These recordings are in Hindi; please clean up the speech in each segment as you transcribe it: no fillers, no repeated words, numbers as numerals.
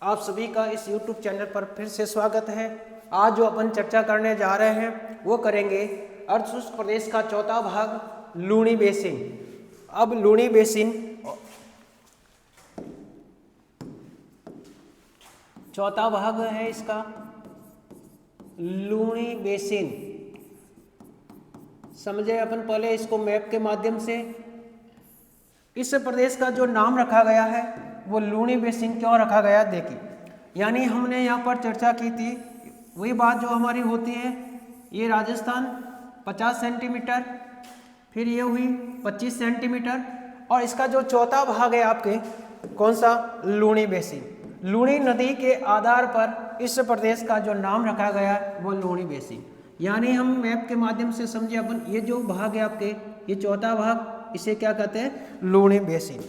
आप सभी का इस YouTube चैनल पर फिर से स्वागत है। आज जो अपन चर्चा करने जा रहे हैं वो करेंगे अर्धशुष्क प्रदेश का चौथा भाग लूणी बेसिन। अब लूणी बेसिन चौथा भाग है इसका लूणी बेसिन। समझे अपन पहले इसको मैप के माध्यम से। इस प्रदेश का जो नाम रखा गया है वो लूणी बेसिन क्यों रखा गया देखिए, यानी हमने यहाँ पर चर्चा की थी वही बात जो हमारी होती है। ये राजस्थान 50 सेंटीमीटर, फिर ये हुई 25 सेंटीमीटर और इसका जो चौथा भाग है आपके कौन सा, लूणी बेसिन। लूणी नदी के आधार पर इस प्रदेश का जो नाम रखा गया है वो लूणी बेसिन। यानी हम मैप के माध्यम से समझे अपन, ये जो भाग है आपके ये चौथा भाग, इसे क्या कहते हैं, लूणी बेसिन।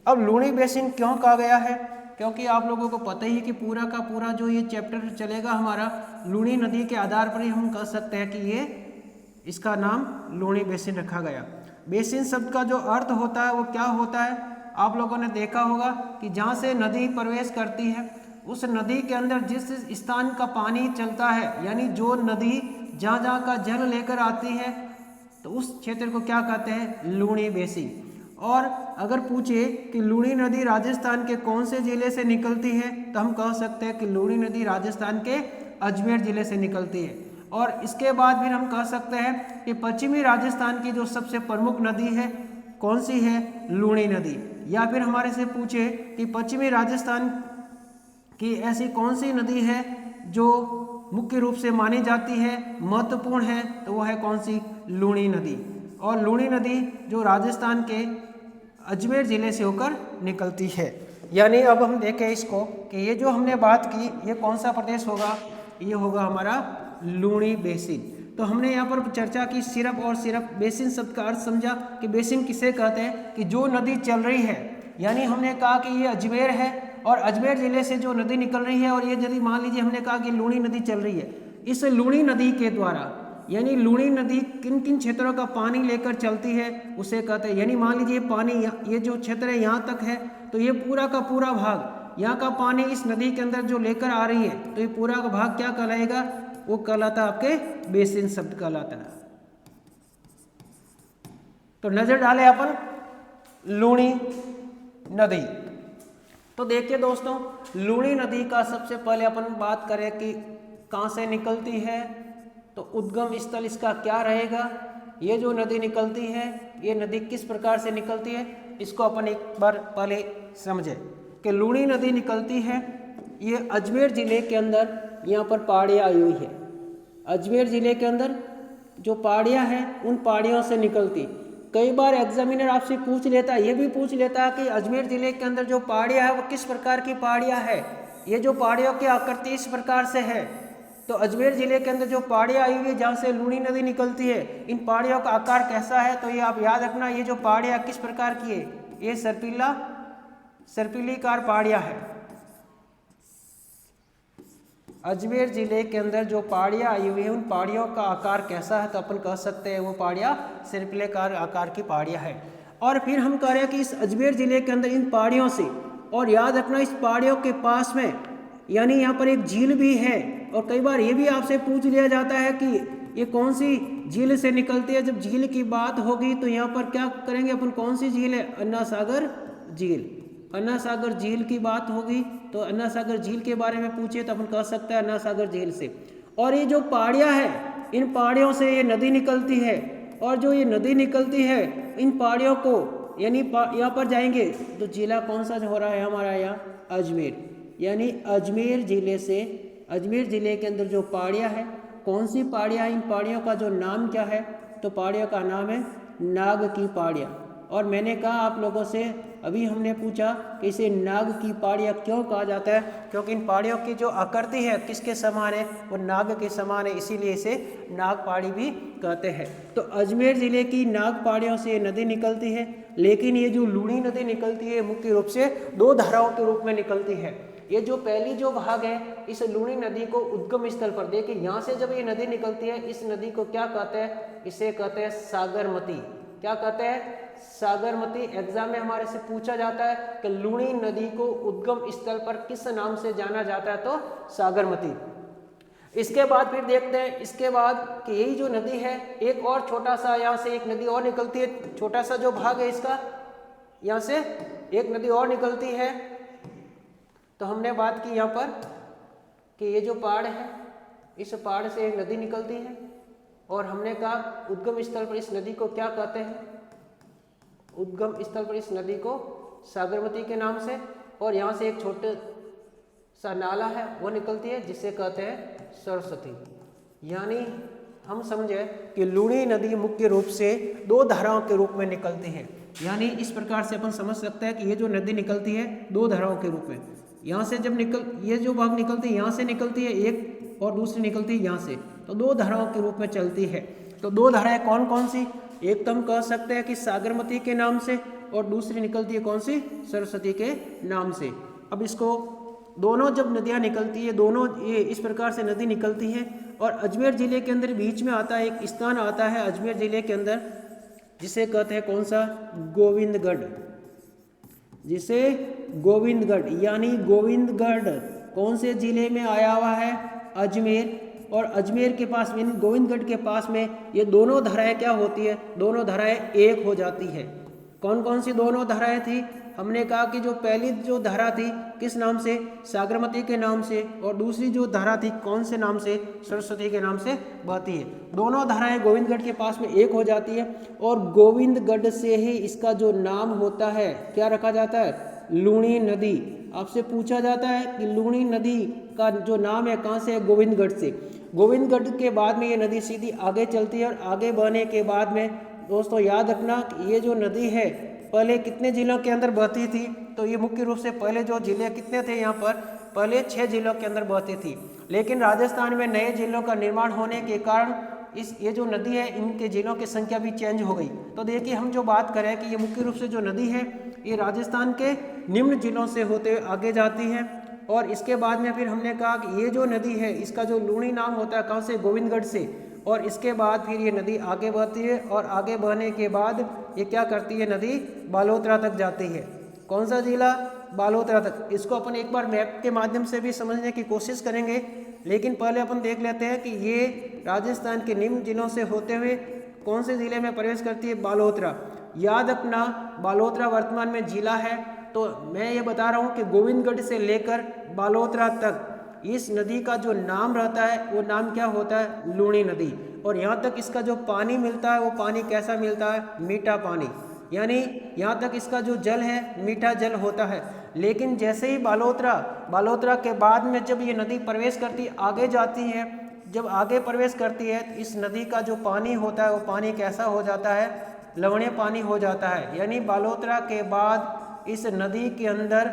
अब लूणी बेसिन क्यों कहा गया है, क्योंकि आप लोगों को पता ही है कि पूरा का पूरा जो ये चैप्टर चलेगा हमारा लूणी नदी के आधार पर ही हम कह सकते हैं कि ये इसका नाम लूणी बेसिन रखा गया। बेसिन शब्द का जो अर्थ होता है वो क्या होता है, आप लोगों ने देखा होगा कि जहाँ से नदी प्रवेश करती है उस नदी के अंदर जिस स्थान का पानी चलता है, यानी जो नदी जहाँ जहाँ का जल लेकर आती है तो उस क्षेत्र को क्या कहते हैं, लूणी बेसिन। और अगर पूछे कि लूणी नदी राजस्थान के कौन से जिले से निकलती है तो हम कह सकते हैं कि लूणी नदी राजस्थान के अजमेर जिले से निकलती है। और इसके बाद फिर हम कह सकते हैं कि पश्चिमी राजस्थान की जो सबसे प्रमुख नदी है कौन सी है, लूणी नदी। या फिर हमारे से पूछे कि पश्चिमी राजस्थान की ऐसी कौन सी नदी है जो मुख्य रूप से मानी जाती है, महत्वपूर्ण है, तो वो है कौन सी, लूणी नदी। और लूणी नदी जो राजस्थान के अजमेर ज़िले से होकर निकलती है। यानी अब हम देखें इसको कि ये जो हमने बात की ये कौन सा प्रदेश होगा, ये होगा हमारा लूणी बेसिन। तो हमने यहाँ पर चर्चा की सिर्फ और सिर्फ बेसिन शब्द का अर्थ समझा कि बेसिन किसे कहते हैं, कि जो नदी चल रही है। यानी हमने कहा कि ये अजमेर है और अजमेर ज़िले से जो नदी निकल रही है, और ये यदि मान लीजिए हमने कहा कि लूणी नदी चल रही है, इस लूणी नदी के द्वारा, यानी लूणी नदी किन किन क्षेत्रों का पानी लेकर चलती है उसे कहते हैं। यानी मान लीजिए पानी ये जो क्षेत्र है यहाँ तक है तो ये पूरा का पूरा भाग, यहाँ का पानी इस नदी के अंदर जो लेकर आ रही है तो ये पूरा का भाग क्या कहलाएगा, वो कहलाता है आपके बेसिन शब्द कहलाता है। तो नजर डाले अपन लूणी नदी। तो देखिए दोस्तों, लूणी नदी का सबसे पहले अपन बात करें कि कहाँ से निकलती है, तो उद्गम स्थल इसका क्या रहेगा। ये जो नदी निकलती है ये नदी किस प्रकार से निकलती है, इसको अपन एक बार पहले समझे कि लूणी नदी निकलती है, ये अजमेर ज़िले के अंदर यहाँ पर पहाड़ियाँ आई हुई है। अजमेर ज़िले के अंदर जो पहाड़ियाँ हैं उन पहाड़ियों से निकलती। कई बार एग्जामिनर आपसे पूछ लेता है, ये भी पूछ लेता है कि अजमेर ज़िले के अंदर जो पहाड़ियाँ है वो किस प्रकार की पहाड़ियाँ है। ये जो पहाड़ियों की आकृति इस प्रकार से है, तो अजमेर ज़िले के अंदर जो पहाड़ियाँ आई हुई है जहाँ से लूणी नदी निकलती है, इन पहाड़ियों का आकार कैसा है, तो ये आप याद रखना, ये जो पहाड़ियाँ किस प्रकार की है, ये सर्पिलीकार पहाड़ियाँ है। अजमेर ज़िले के अंदर जो पहाड़ियाँ आई हुई है उन पहाड़ियों का आकार कैसा है, तो अपन कह सकते हैं वो पहाड़ियाँ सर्पिलीकार आकार की पहाड़ियाँ है। और फिर हम कह रहे हैं कि इस अजमेर ज़िले के अंदर इन पहाड़ियों से, और याद रखना इस पहाड़ियों के पास में यानी यहाँ पर एक झील भी है। और कई बार ये भी आपसे पूछ लिया जाता है कि ये कौन सी झील से निकलती है। जब झील की बात होगी तो यहाँ पर क्या करेंगे अपन, कौन सी झील है, अन्ना सागर झील। अन्ना सागर झील की बात होगी तो अन्ना सागर झील के बारे में पूछे तो अपन कह सकते हैं अन्ना सागर झील से। और ये जो पहाड़ियाँ हैं इन पहाड़ियों से ये नदी निकलती है, और जो ये नदी निकलती है इन पहाड़ियों को, यानी यहाँ पर जाएंगे तो जिला कौन सा हो रहा है हमारा यहाँ, अजमेर। यानी अजमेर ज़िले से, अजमेर ज़िले के अंदर जो पहाड़ियाँ हैं, कौन सी पहाड़ियाँ हैं, इन पहाड़ियों का जो नाम क्या है, तो पहाड़ियों का नाम है नाग की पहाड़ियाँ। और मैंने कहा आप लोगों से, अभी हमने पूछा कि इसे नाग की पहाड़ियाँ क्यों कहा जाता है, क्योंकि इन पहाड़ियों की जो आकृति है किसके समान है, वो नाग के समान है, इसीलिए इसे नाग पहाड़ी भी कहते हैं। तो अजमेर ज़िले की नाग पहाड़ियों से ये नदी निकलती है। लेकिन ये जो लूणी नदी निकलती है मुख्य रूप से दो धाराओं के रूप में निकलती है। ये जो पहली जो भाग है इस लूणी नदी को उद्गम स्थल पर, देखिए यहाँ से जब ये नदी निकलती है इस नदी को क्या कहते हैं, इसे कहते हैं सागरमती। क्या कहते हैं? सागरमती। एग्जाम में हमारे से पूछा जाता है कि लूणी नदी को उद्गम स्थल पर किस नाम से जाना जाता है, तो सागरमती। इसके बाद फिर देखते हैं इसके बाद कि यही जो नदी है, एक और छोटा सा यहाँ से एक नदी और निकलती है, छोटा सा जो भाग है इसका, यहाँ से एक नदी और निकलती है। तो हमने बात की यहाँ पर कि ये जो पहाड़ है, इस पहाड़ से एक नदी निकलती है और हमने कहा उद्गम स्थल पर इस नदी को क्या कहते हैं? उद्गम स्थल पर इस नदी को सागरमती के नाम से, और यहाँ से एक छोटे सा नाला है वो निकलती है जिसे कहते हैं सरस्वती। यानी हम समझे कि लूणी नदी मुख्य रूप से दो धाराओं के रूप में निकलती है। यानी इस प्रकार से अपन समझ सकते हैं कि ये जो नदी निकलती है दो धाराओं के रूप में, यहाँ से जब ये जो भाग निकलती है यहाँ से निकलती है एक, और दूसरी निकलती है यहाँ से, तो दो धाराओं के रूप में चलती है। तो दो धाराएं कौन कौन सी? एक तो हम कह सकते हैं कि सागरमती के नाम से, और दूसरी निकलती है कौन सी? सरस्वती के नाम से। अब इसको दोनों जब नदियाँ निकलती है, दोनों ये इस प्रकार से नदी निकलती है, और अजमेर ज़िले के अंदर बीच में आता है एक स्थान आता है अजमेर ज़िले के अंदर, जिसे कहते हैं कौन सा? गोविंदगढ़। जिसे गोविंदगढ़, यानी गोविंदगढ़ कौन से ज़िले में आया हुआ है? अजमेर। और अजमेर के पास में, गोविंदगढ़ के पास में ये दोनों धाराएं क्या होती है? दोनों धाराएं एक हो जाती है। कौन कौन सी दोनों धाराएं थी? हमने कहा कि जो पहली जो धारा थी किस नाम से? सागरमती के नाम से, और दूसरी जो धारा थी कौन से नाम से? सरस्वती के नाम से बहती है। दोनों धाराएं गोविंदगढ़ के पास में एक हो जाती है, और गोविंदगढ़ से ही इसका जो नाम होता है क्या रखा जाता है? लूणी नदी। आपसे पूछा जाता है कि लूणी नदी का जो नाम है कहाँ से है? गोविंदगढ़ से। गोविंदगढ़ के बाद में ये नदी सीधी आगे चलती है, और आगे बढ़ने के बाद में दोस्तों याद रखना ये जो नदी है पहले कितने जिलों के अंदर बहती थी? तो ये मुख्य रूप से पहले जो जिले कितने थे यहाँ पर? पहले 6 जिलों के अंदर बहती थी, लेकिन राजस्थान में नए जिलों का निर्माण होने के कारण ये जो नदी है इनके जिलों की संख्या भी चेंज हो गई। तो देखिए हम जो बात करें कि ये मुख्य रूप से जो नदी है ये राजस्थान के निम्न जिलों से होते हुए आगे जाती है, और इसके बाद में फिर हमने कहा कि ये जो नदी है इसका जो लूणी नाम होता है कहाँ से? गोविंदगढ़ से। और इसके बाद फिर ये नदी आगे बढ़ती है, और आगे बढ़ने के बाद ये क्या करती है? नदी बालोतरा तक जाती है। कौन सा जिला? बालोतरा तक। इसको अपन एक बार मैप के माध्यम से भी समझने की कोशिश करेंगे, लेकिन पहले अपन देख लेते हैं कि ये राजस्थान के निम्न जिलों से होते हुए कौन से ज़िले में प्रवेश करती है? बालोतरा। याद रखना बालोतरा वर्तमान में जिला है। तो मैं ये बता रहा हूँ कि गोविंदगढ़ से लेकर बालोतरा तक इस नदी का जो नाम रहता है वो नाम क्या होता है? लूणी नदी। और यहाँ तक इसका जो पानी मिलता है वो पानी कैसा मिलता है? मीठा पानी। यानी यहाँ तक इसका जो जल है मीठा जल होता है। लेकिन जैसे ही बालोतरा के बाद में जब ये नदी प्रवेश करती आगे जाती है, जब आगे प्रवेश करती है तो इस नदी का जो पानी होता है वो पानी कैसा हो जाता है? लवणीय पानी हो जाता है। यानी बालोतरा के बाद इस नदी के अंदर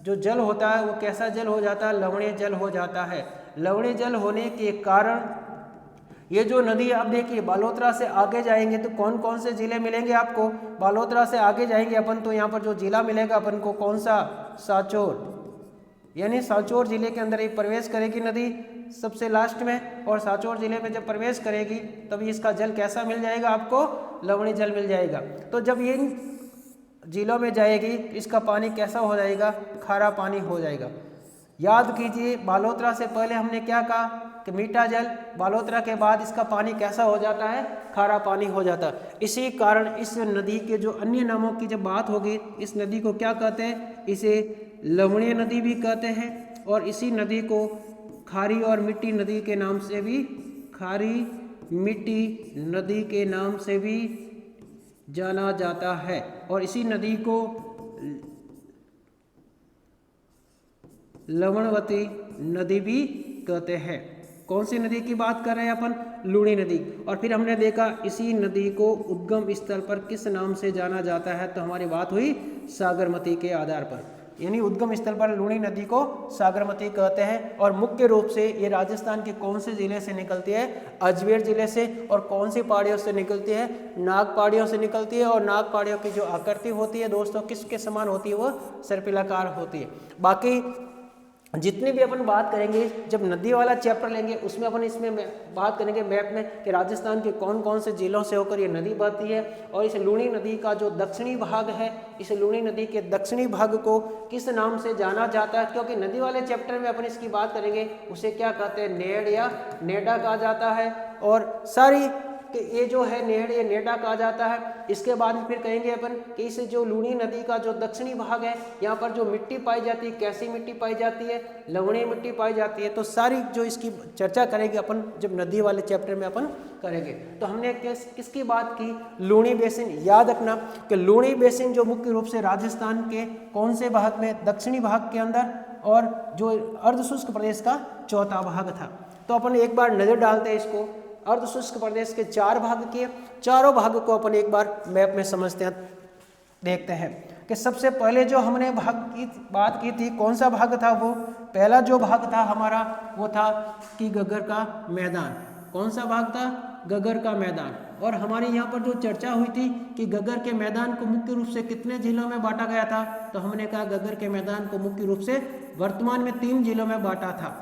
जो जल होता है वो कैसा जल हो जाता है? लवणीय जल हो जाता है। लवणीय जल होने के कारण ये जो नदी आप देखिए बालोतरा से आगे जाएंगे तो कौन कौन से ज़िले मिलेंगे आपको? बालोतरा से आगे जाएंगे अपन तो यहाँ पर जो ज़िला मिलेगा अपन को कौन सा? सांचौर। यानी सांचौर ज़िले के अंदर ये प्रवेश करेगी नदी सबसे लास्ट में, और सांचौर ज़िले में जब प्रवेश करेगी तभी इसका जल कैसा मिल जाएगा आपको? लवणीय जल मिल जाएगा। तो जब ये जिलों में जाएगी इसका पानी कैसा हो जाएगा? खारा पानी हो जाएगा। याद कीजिए बालोतरा से पहले हमने क्या कहा कि मीठा जल, बालोतरा के बाद इसका पानी कैसा हो जाता है? खारा पानी हो जाता है। इसी कारण इस नदी के जो अन्य नामों की जब बात होगी, इस नदी को क्या कहते हैं? इसे लवणीय नदी भी कहते हैं, और इसी नदी को खारी और मिट्टी नदी के नाम से भी, खारी मिट्टी नदी के नाम से भी जाना जाता है। और इसी नदी को लवणवती नदी भी कहते हैं। कौन सी नदी की बात कर रहे हैं अपन? लूणी नदी। और फिर हमने देखा इसी नदी को उद्गम स्थल पर किस नाम से जाना जाता है, तो हमारी बात हुई सागरमती के आधार पर। यानी उद्गम स्थल पर लूणी नदी को सागरमती कहते हैं। और मुख्य रूप से ये राजस्थान के कौन से ज़िले से निकलती है? अजमेर ज़िले से। और कौन सी पहाड़ियों से निकलती है? नाग पहाड़ियों से निकलती है। और नाग पहाड़ियों की जो आकृति होती है दोस्तों किसके समान होती है? वो सर्पिलाकार होती है। बाकी जितनी भी अपन बात करेंगे, जब नदी वाला चैप्टर लेंगे उसमें अपन इसमें बात करेंगे मैप में कि राजस्थान के कौन कौन से जिलों से होकर ये नदी बहती है, और इस लूणी नदी का जो दक्षिणी भाग है, इस लूणी नदी के दक्षिणी भाग को किस नाम से जाना जाता है, क्योंकि नदी वाले चैप्टर में अपन इसकी बात करेंगे उसे क्या कहते हैं, नेड या नेडा कहा जाता है। और सारी कि ये जो है नेड, ये नेडा कहा जाता है। इसके बाद फिर कहेंगे अपन कि इस जो लूणी नदी का जो दक्षिणी भाग है, यहाँ पर जो मिट्टी पाई जाती है, कैसी मिट्टी पाई जाती है, लवणीय मिट्टी पाई जाती है। तो सारी जो इसकी चर्चा करेंगे अपन जब नदी वाले चैप्टर में अपन करेंगे। तो हमने किसकी बात की, लूणी बेसिन। याद रखना कि लूणी बेसिन जो मुख्य रूप से राजस्थान के कौन से भाग में, दक्षिणी भाग के अंदर, और जो अर्धशुष्क प्रदेश का चौथा भाग था। तो अपन एक बार नजर डालते हैं इसको, अर्धशुष्क प्रदेश के 4 भाग किए, चारों भाग को अपन एक बार मैप में समझते हैं, देखते हैं कि सबसे पहले जो हमने भाग की बात की थी, कौन सा भाग था वो, पहला जो भाग था हमारा वो था कि गग्गर का मैदान। कौन सा भाग था, गग्गर का मैदान। और हमारी यहाँ पर जो चर्चा हुई थी कि गग्गर के मैदान को मुख्य रूप से कितने जिलों में बांटा गया था, तो हमने कहा गग्गर के मैदान को मुख्य रूप से वर्तमान में 3 जिलों में बांटा था।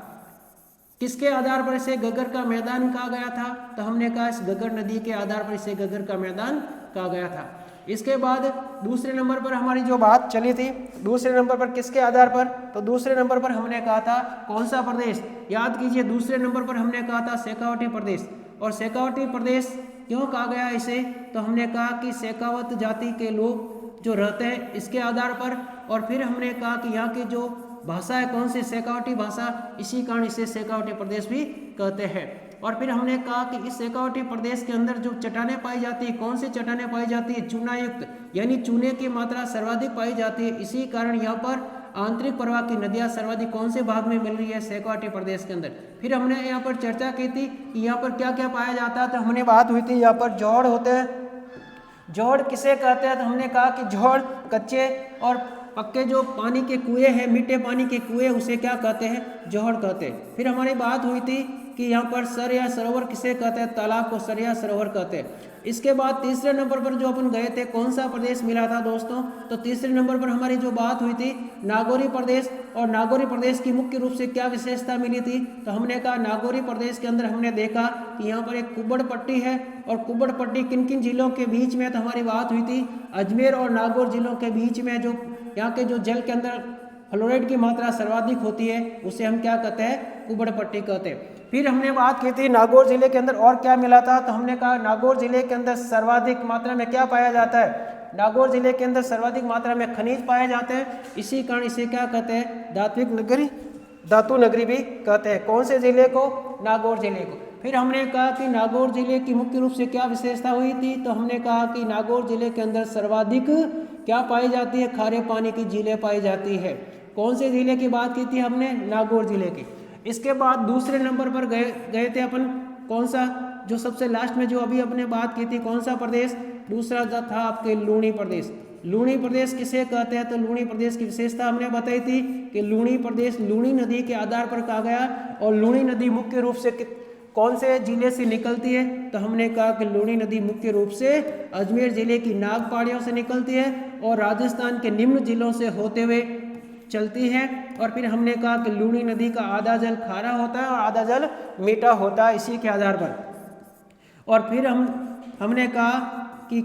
किसके आधार पर इसे गग्गर का मैदान कहा गया था, तो हमने कहा इस गग्गर नदी के आधार पर इसे गग्गर का मैदान कहा गया था। इसके बाद दूसरे नंबर पर हमारी जो बात चली थी, दूसरे नंबर पर किसके आधार पर, तो दूसरे नंबर पर हमने कहा था कौन सा प्रदेश, याद कीजिए दूसरे नंबर पर हमने कहा था शेखावटी प्रदेश। और शेखावटी प्रदेश क्यों कहा गया इसे, तो हमने कहा कि शेखावत जाति के लोग जो रहते हैं इसके आधार पर। और फिर हमने कहा कि यहाँ की जो भाषा है कौन सी, शेखावटी भाषा, इसी कारण इसे शेखावटी प्रदेश भी कहते हैं। और फिर हमने कहा कि इस शेखावटी प्रदेश के अंदर जो चट्टानें पाई जाती है, कौन सी चट्टानें पाई जाती है, चूनायुक्त, यानी चूने की मात्रा सर्वाधिक पाई जाती है। इसी कारण यहाँ पर आंतरिक प्रवाह की नदियाँ सर्वाधिक कौन से भाग में मिल रही है, शेखावटी प्रदेश के अंदर। फिर हमने यहाँ पर चर्चा की थी कि यहाँ पर क्या क्या पाया जाता है, तो हमने बात हुई थी यहाँ पर जोड़ होते हैं। जोड़ किसे कहते हैं, तो हमने कहा कि जोड़ कच्चे और पक्के जो पानी के कुएं हैं, मीठे पानी के कुएं, उसे क्या कहते हैं, जोहड़ कहते हैं। फिर हमारी बात हुई थी कि यहाँ पर सर या सरोवर किसे कहते हैं, तालाब को सर या सरोवर कहते हैं। इसके बाद तीसरे नंबर पर जो अपन गए थे, कौन सा प्रदेश मिला था दोस्तों, तो तीसरे नंबर पर हमारी जो बात हुई थी नागौरी प्रदेश। और नागौरी प्रदेश की मुख्य रूप से क्या विशेषता मिली थी, तो हमने कहा नागौरी प्रदेश के अंदर हमने देखा कि यहाँ पर एक कुब्बड़ पट्टी है। और कुब्बड़ पट्टी किन किन जिलों के बीच में, तो हमारी बात हुई थी अजमेर और नागौर जिलों के बीच में, जो यहाँ के जो जल के अंदर फ्लोराइड की मात्रा सर्वाधिक होती है उसे हम क्या कहते हैं, कुब्बड़ पट्टी कहते हैं। फिर हमने बात की थी नागौर जिले के अंदर और क्या मिला था, तो हमने कहा नागौर जिले के अंदर सर्वाधिक मात्रा में क्या पाया जाता है, नागौर जिले के अंदर सर्वाधिक मात्रा में खनिज पाए जाते हैं। इसी कारण इसे क्या कहते हैं, धात्विक नगरी, धातु नगरी भी कहते हैं। कौन से जिले को, नागौर जिले को। फिर हमने कहा कि नागौर जिले की मुख्य रूप से क्या विशेषता हुई थी, तो हमने कहा कि नागौर जिले के अंदर सर्वाधिक क्या पाई जाती है, खारे पानी की झीलें पाई जाती है। कौन से जिले की बात की थी हमने, नागौर जिले की। इसके बाद दूसरे नंबर पर गए थे अपन, कौन सा, जो सबसे लास्ट में जो अभी अपने बात की थी, कौन सा प्रदेश, दूसरा था आपके लूणी प्रदेश। लूणी प्रदेश किसे कहते हैं, तो लूणी प्रदेश की विशेषता हमने बताई थी कि लूणी प्रदेश लूणी नदी के आधार पर कहा गया। और लूणी नदी मुख्य रूप से कौन से जिले से निकलती है, तो हमने कहा कि लूणी नदी मुख्य रूप से अजमेर जिले की नाग पहाड़ियों से निकलती है और राजस्थान के निम्न जिलों से होते हुए चलती है। और फिर हमने कहा कि लूणी नदी का आधा जल खारा होता है और आधा जल मीठा होता है, इसी के आधार पर। और फिर हमने कहा कि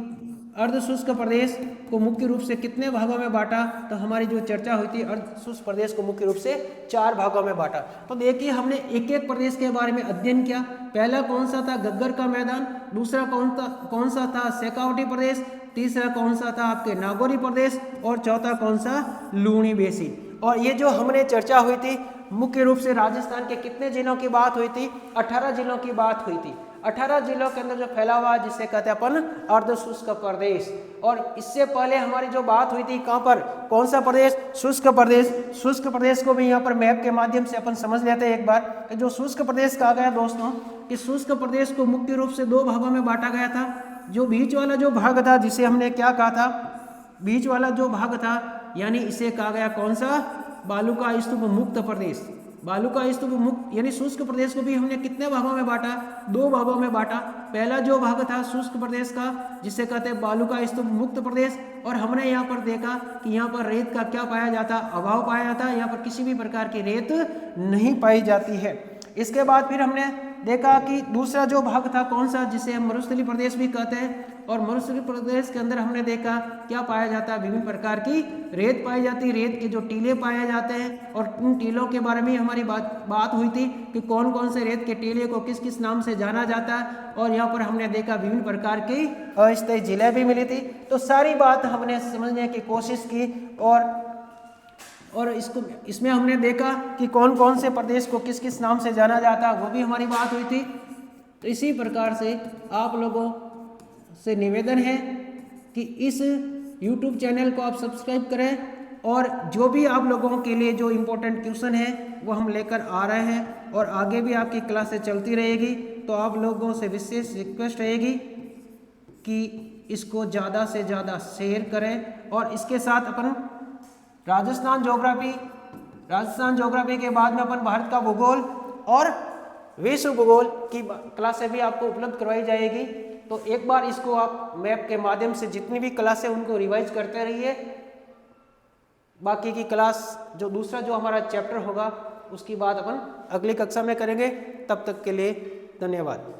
अर्धशुष्क प्रदेश को मुख्य रूप से कितने भागों में बांटा, तो हमारी जो चर्चा हुई थी अर्धशुष्क प्रदेश को मुख्य रूप से 4 भागों में बांटा। तो देखिए हमने एक एक प्रदेश के बारे में अध्ययन किया। पहला कौन सा था, गग्गर का मैदान। दूसरा कौन सा था, शेखावटी प्रदेश। तीसरा कौन सा था, आपके नागौरी प्रदेश। और चौथा कौन सा, लूणी बेसिन। और ये जो हमने चर्चा हुई थी मुख्य रूप से राजस्थान के कितने जिलों की बात हुई थी, 18 जिलों की बात हुई थी। 18 जिलों के अंदर जो फैला हुआ है जिसे कहते हैं अपन अर्धशुष्क प्रदेश। और इससे पहले हमारी जो बात हुई थी कहाँ पर, कौन सा प्रदेश, शुष्क प्रदेश। शुष्क प्रदेश को भी यहाँ पर मैप के माध्यम से अपन समझ लेते हैं एक बार कि जो शुष्क प्रदेश कहा गया दोस्तों, कि शुष्क प्रदेश को मुख्य रूप से 2 भागों में बांटा गया था। जो बीच वाला जो भाग था जिसे हमने क्या कहा था, बीच वाला जो भाग था, यानी इसे कहा गया कौन सा, बालू का स्तूप मुक्त प्रदेश। बालू का स्तूप मुक्त यानी शुष्क प्रदेश को भी हमने कितने भागों में बांटा, 2 भागों में बांटा। पहला जो भाग था शुष्क प्रदेश का जिसे कहते हैं बालू का स्तूप मुक्त प्रदेश, और हमने यहाँ पर देखा कि यहाँ पर रेत का क्या पाया जाता, अभाव पाया जाता, यहाँ पर किसी भी प्रकार की रेत नहीं पाई जाती है। इसके बाद फिर हमने देखा कि दूसरा जो भाग था कौन सा, जिसे हम मरुस्थलीय प्रदेश भी कहते हैं, और मरुस्थलीय प्रदेश के अंदर हमने देखा क्या पाया जाता है, विभिन्न प्रकार की रेत पाई जाती है, रेत के जो टीले पाए जाते हैं, और उन टीलों के बारे में हमारी बात हुई थी कि कौन कौन से रेत के टीले को किस किस नाम से जाना जाता है, और यहाँ पर हमने देखा विभिन्न प्रकार की अस्थायी झीलें भी मिली थी। तो सारी बात हमने समझने की कोशिश की, और इसमें हमने देखा कि कौन कौन से प्रदेश को किस किस नाम से जाना जाता है, वो भी हमारी बात हुई थी। तो इसी प्रकार से आप लोगों से निवेदन है कि इस YouTube चैनल को आप सब्सक्राइब करें, और जो भी आप लोगों के लिए जो इम्पोर्टेंट क्वेश्चन है वो हम लेकर आ रहे हैं, और आगे भी आपकी क्लासें चलती रहेगी। तो आप लोगों से विशेष रिक्वेस्ट रहेगी कि इसको ज़्यादा से ज़्यादा शेयर करें, और इसके साथ अपन राजस्थान ज्योग्राफी के बाद में अपन भारत का भूगोल और विश्व भूगोल की क्लासें भी आपको उपलब्ध करवाई जाएगी। तो एक बार इसको आप मैप के माध्यम से जितनी भी क्लासें उनको रिवाइज करते रहिए। बाकी की क्लास जो दूसरा जो हमारा चैप्टर होगा उसकी बात अपन अगली कक्षा में करेंगे। तब तक के लिए धन्यवाद।